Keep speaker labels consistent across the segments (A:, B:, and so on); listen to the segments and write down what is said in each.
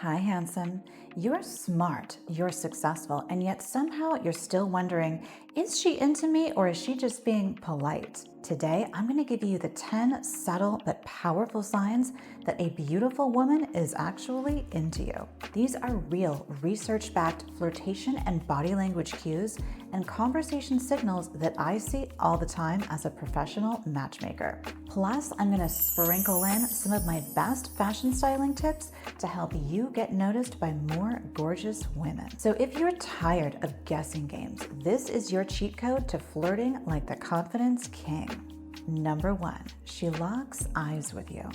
A: Hi, handsome. You're smart, you're successful, and yet somehow you're still wondering, is she into me or is she just being polite? Today, I'm going to give you the 10 subtle but powerful signs that a beautiful woman is actually into you. These are real, research backed flirtation and body language cues and conversation signals that I see all the time as a professional matchmaker. Plus, I'm going to sprinkle in some of my best fashion styling tips to help you get noticed by more gorgeous women. So if you're tired of guessing games, this is your cheat code to flirting like the confidence king. Number 1, she locks eyes with you.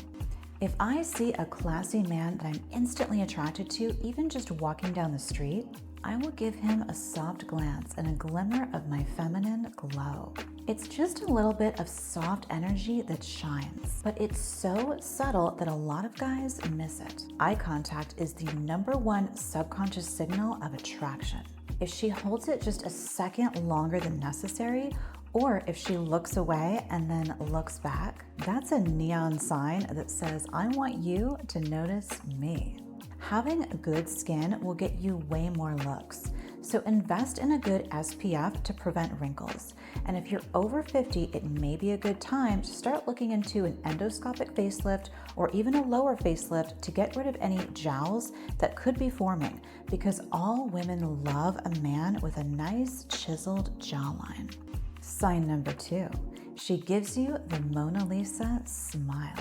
A: If I see a classy man that I'm instantly attracted to, even just walking down the street, I will give him a soft glance and a glimmer of my feminine glow. It's just a little bit of soft energy that shines, but it's so subtle that a lot of guys miss it. Eye contact is the number 1 subconscious signal of attraction. If she holds it just a second longer than necessary, or if she looks away and then looks back, that's a neon sign that says, I want you to notice me. Having good skin will get you way more looks. So invest in a good SPF to prevent wrinkles. And if you're over 50, it may be a good time to start looking into an endoscopic facelift or even a lower facelift to get rid of any jowls that could be forming, because all women love a man with a nice chiseled jawline. Sign number 2, she gives you the Mona Lisa smile.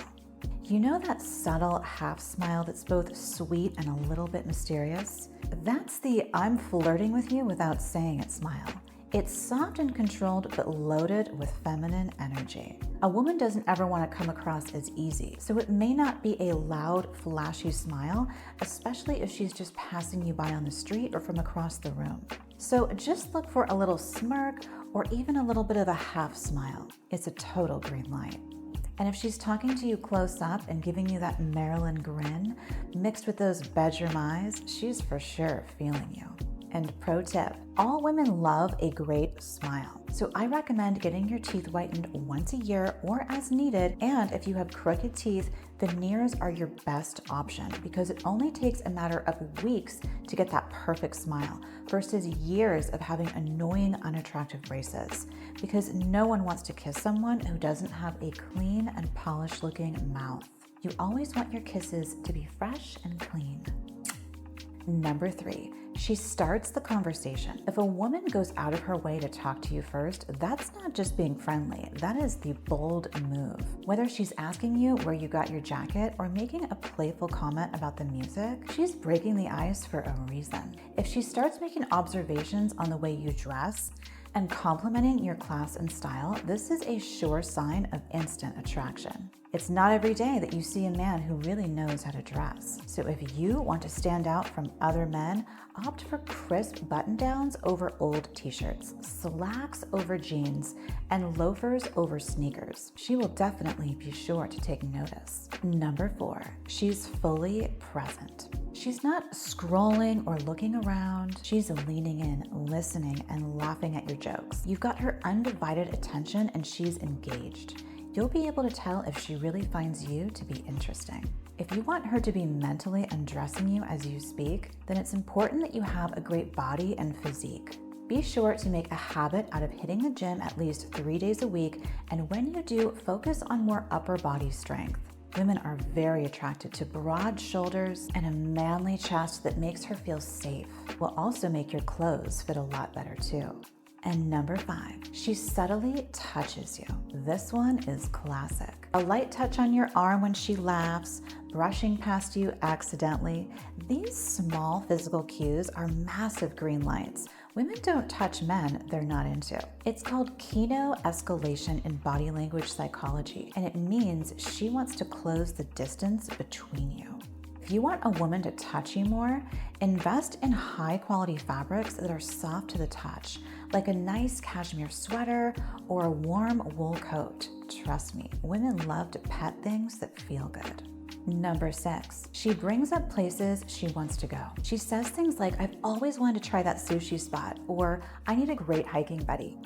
A: You know that subtle half smile that's both sweet and a little bit mysterious? That's the I'm flirting with you without saying it smile. It's soft and controlled but loaded with feminine energy. A woman doesn't ever want to come across as easy, so it may not be a loud, flashy smile, especially if she's just passing you by on the street or from across the room. So just look for a little smirk or even a little bit of a half smile. It's a total green light. And if she's talking to you close up and giving you that Marilyn grin mixed with those bedroom eyes, she's for sure feeling you. And pro tip, all women love a great smile. So I recommend getting your teeth whitened once a year or as needed. And if you have crooked teeth, veneers are your best option because it only takes a matter of weeks to get that perfect smile versus years of having annoying, unattractive braces, because no one wants to kiss someone who doesn't have a clean and polished looking mouth. You always want your kisses to be fresh and clean. Number 3, she starts the conversation. If a woman goes out of her way to talk to you first, that's not just being friendly, that is the bold move. Whether she's asking you where you got your jacket or making a playful comment about the music, she's breaking the ice for a reason. If she starts making observations on the way you dress and complimenting your class and style, this is a sure sign of instant attraction. It's not every day that you see a man who really knows how to dress. So if you want to stand out from other men, opt for crisp button-downs over old t-shirts, slacks over jeans, and loafers over sneakers. She will definitely be sure to take notice. Number 4, she's fully present. She's not scrolling or looking around. She's leaning in, listening, and laughing at your jokes. You've got her undivided attention and she's engaged. You'll be able to tell if she really finds you to be interesting. If you want her to be mentally undressing you as you speak, then it's important that you have a great body and physique. Be sure to make a habit out of hitting the gym at least 3 days a week, and when you do, focus on more upper body strength. Women are very attracted to broad shoulders and a manly chest that makes her feel safe. Will also make your clothes fit a lot better too. And number 5, she subtly touches you. This one is classic. A light touch on your arm when she laughs, brushing past you accidentally. These small physical cues are massive green lights. Women don't touch men they're not into. It's called kino-escalation in body language psychology, and it means she wants to close the distance between you. If you want a woman to touch you more, invest in high quality fabrics that are soft to the touch, like a nice cashmere sweater or a warm wool coat. Trust me, women love to pet things that feel good. Number 6, she brings up places she wants to go. She says things like, I've always wanted to try that sushi spot, or I need a great hiking buddy.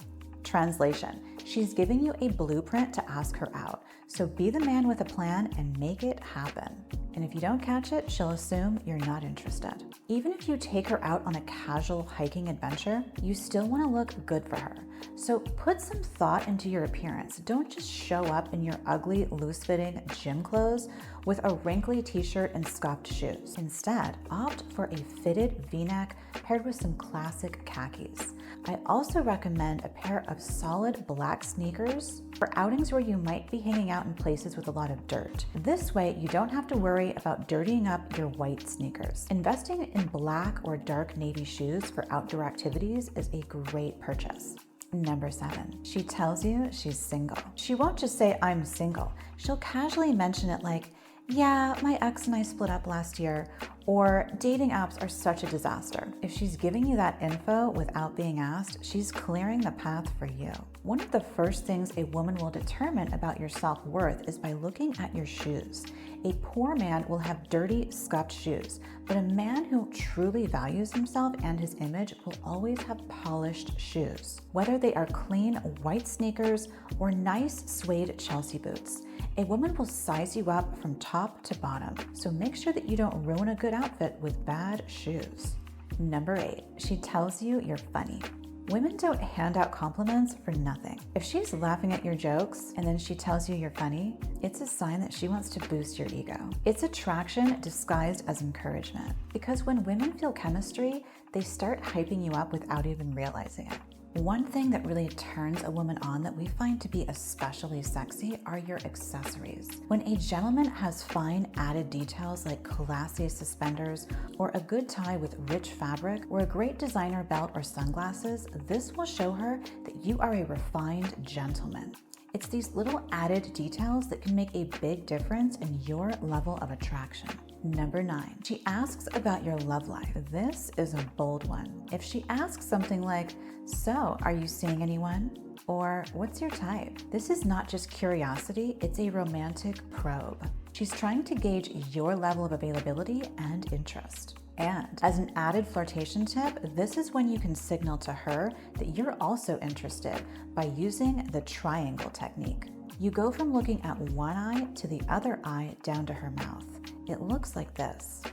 A: Translation: she's giving you a blueprint to ask her out, so be the man with a plan and make it happen. And if you don't catch it, she'll assume you're not interested. Even if you take her out on a casual hiking adventure, you still want to look good for her. So put some thought into your appearance. Don't just show up in your ugly, loose-fitting gym clothes with a wrinkly t-shirt and scuffed shoes. Instead, opt for a fitted V-neck paired with some classic khakis. I also recommend a pair of solid black sneakers for outings where you might be hanging out in places with a lot of dirt. This way, you don't have to worry about dirtying up your white sneakers. Investing in black or dark navy shoes for outdoor activities is a great purchase. Number 7, she tells you she's single. She won't just say, "I'm single." She'll casually mention it like, "Yeah, my ex and I split up last year," or "dating apps are such a disaster." If she's giving you that info without being asked, she's clearing the path for you. One of the first things a woman will determine about your self-worth is by looking at your shoes. A poor man will have dirty, scuffed shoes, but a man who truly values himself and his image will always have polished shoes. Whether they are clean white sneakers or nice suede Chelsea boots, a woman will size you up from top to bottom, so make sure that you don't ruin a good outfit with bad shoes. Number 8, she tells you you're funny. Women don't hand out compliments for nothing. If she's laughing at your jokes and then she tells you you're funny, it's a sign that she wants to boost your ego. It's attraction disguised as encouragement, because when women feel chemistry, they start hyping you up without even realizing it. One thing that really turns a woman on that we find to be especially sexy are your accessories. When a gentleman has fine added details like classy suspenders or a good tie with rich fabric or a great designer belt or sunglasses, this will show her that you are a refined gentleman. It's these little added details that can make a big difference in your level of attraction. Number 9, she asks about your love life. This is a bold one. If she asks something like, "So, are you seeing anyone?" or "What's your type?" This is not just curiosity, it's a romantic probe. She's trying to gauge your level of availability and interest. And as an added flirtation tip, this is when you can signal to her that you're also interested by using the triangle technique. You go from looking at one eye to the other eye down to her mouth. It looks like this.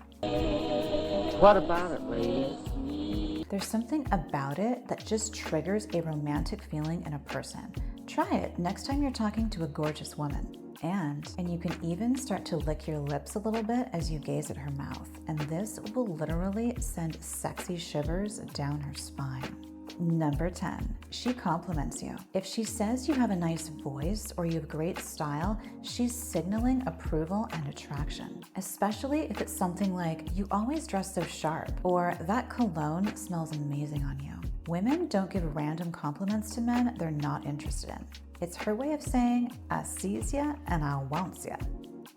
B: What about it, ladies?
A: There's something about it that just triggers a romantic feeling in a person. Try it next time you're talking to a gorgeous woman. And you can even start to lick your lips a little bit as you gaze at her mouth. And this will literally send sexy shivers down her spine. Number 10, she compliments you. If she says you have a nice voice or you have great style, she's signaling approval and attraction, especially if it's something like, "You always dress so sharp," or "That cologne smells amazing on you." Women don't give random compliments to men they're not interested in. It's her way of saying, "I sees ya and I wants ya."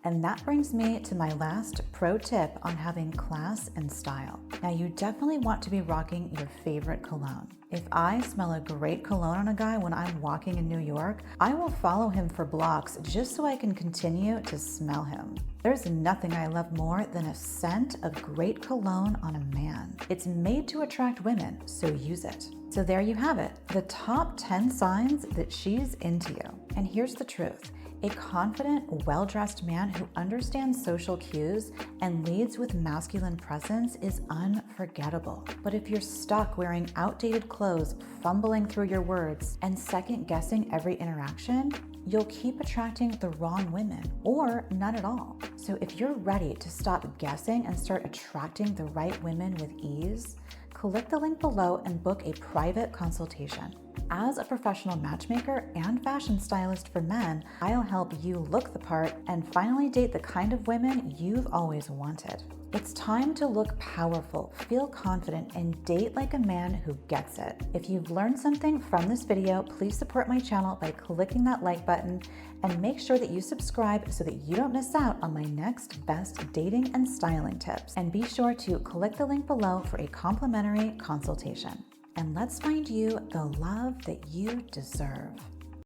A: And that brings me to my last pro tip on having class and style. Now, you definitely want to be rocking your favorite cologne. If I smell a great cologne on a guy when I'm walking in New York, I will follow him for blocks just so I can continue to smell him. There's nothing I love more than a scent of great cologne on a man. It's made to attract women, so use it. So there you have it, the top 10 signs that she's into you. And here's the truth. A confident, well-dressed man who understands social cues and leads with masculine presence is unforgettable. But if you're stuck wearing outdated clothes, fumbling through your words, and second-guessing every interaction, you'll keep attracting the wrong women, or none at all. So if you're ready to stop guessing and start attracting the right women with ease, click the link below and book a private consultation. As a professional matchmaker and fashion stylist for men, I'll help you look the part and finally date the kind of women you've always wanted. It's time to look powerful, feel confident, and date like a man who gets it. If you've learned something from this video, please support my channel by clicking that like button and make sure that you subscribe so that you don't miss out on my next best dating and styling tips. And be sure to click the link below for a complimentary consultation. And let's find you the love that you deserve.